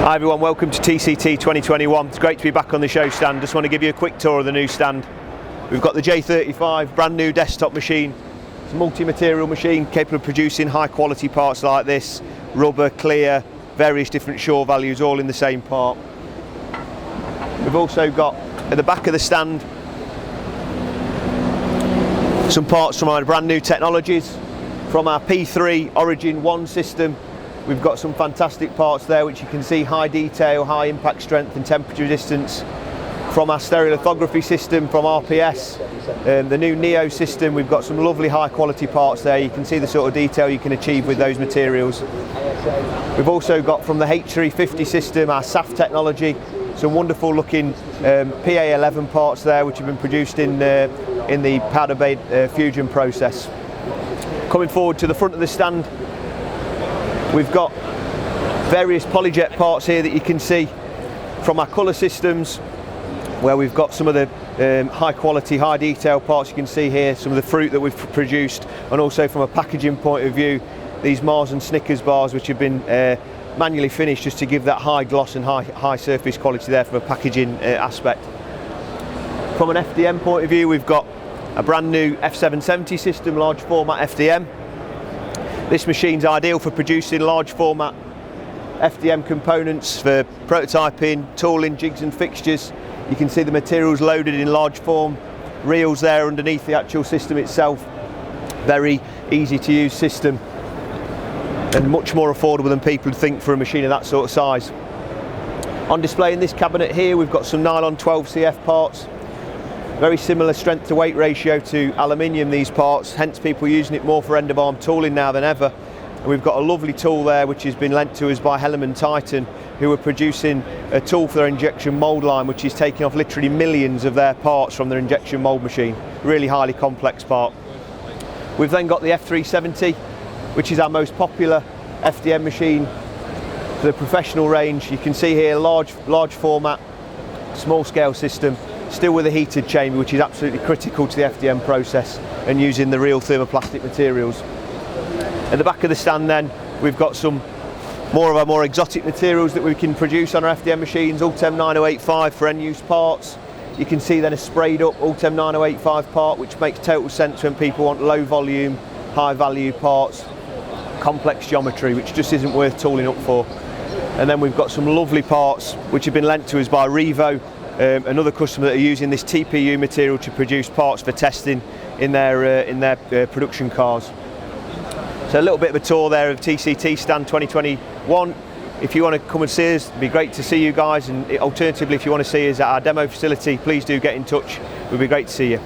Hi everyone, welcome to TCT 2021. It's great to be back on the show stand. Just want to give you a quick tour of the new stand. We've got the J35 brand new desktop machine. It's a multi-material machine capable of producing high quality parts like this, rubber, clear, various different shore values all in the same part. We've also got at the back of the stand some parts from our brand new technologies. From our P3 Origin 1 system, we've got some fantastic parts there which you can see, high detail, high impact strength and temperature resistance. From our stereolithography system from RPS, the new Neo system, we've got some lovely high quality parts there. You can see the sort of detail you can achieve with those materials. We've also got from the H350 system, our SAF technology, some wonderful looking PA11 parts there which have been produced in the powder bed fusion process. Coming forward to the front of the stand, we've got various PolyJet parts here that you can see from our colour systems, where we've got some of the high quality, high detail parts. You can see here some of the fruit that we've produced, and also from a packaging point of view, these Mars and Snickers bars which have been manually finished just to give that high gloss and high surface quality there from a packaging aspect. From an FDM point of view, we've got a brand new F770 system, large format FDM. This machine's ideal for producing large format FDM components for prototyping, tooling, jigs and fixtures. You can see the materials loaded in large form, reels there underneath the actual system itself. Very easy to use system and much more affordable than people think for a machine of that sort of size. On display in this cabinet here, we've got some Nylon 12CF parts. Very similar strength to weight ratio to aluminium, these parts, hence people using it more for end of arm tooling now than ever. And we've got a lovely tool there which has been lent to us by Hellman Titan, who are producing a tool for their injection mould line which is taking off literally millions of their parts from their injection mould machine. Really highly complex part. We've then got the F370, which is our most popular FDM machine for the professional range. You can see here large format, small scale system, still with a heated chamber, which is absolutely critical to the FDM process, and using the real thermoplastic materials. At the back of the stand then, we've got some more of our more exotic materials that we can produce on our FDM machines, Ultem 9085 for end use parts. You can see then a sprayed up Ultem 9085 part, which makes total sense when people want low volume, high value parts, complex geometry, which just isn't worth tooling up for. And then we've got some lovely parts which have been lent to us by Revo, another customer that are using this TPU material to produce parts for testing in their production cars. So a little bit of a tour there of TCT Stand 2021. If you want to come and see us, it'd be great to see you guys, and alternatively if you want to see us at our demo facility, please do get in touch. It would be great to see you.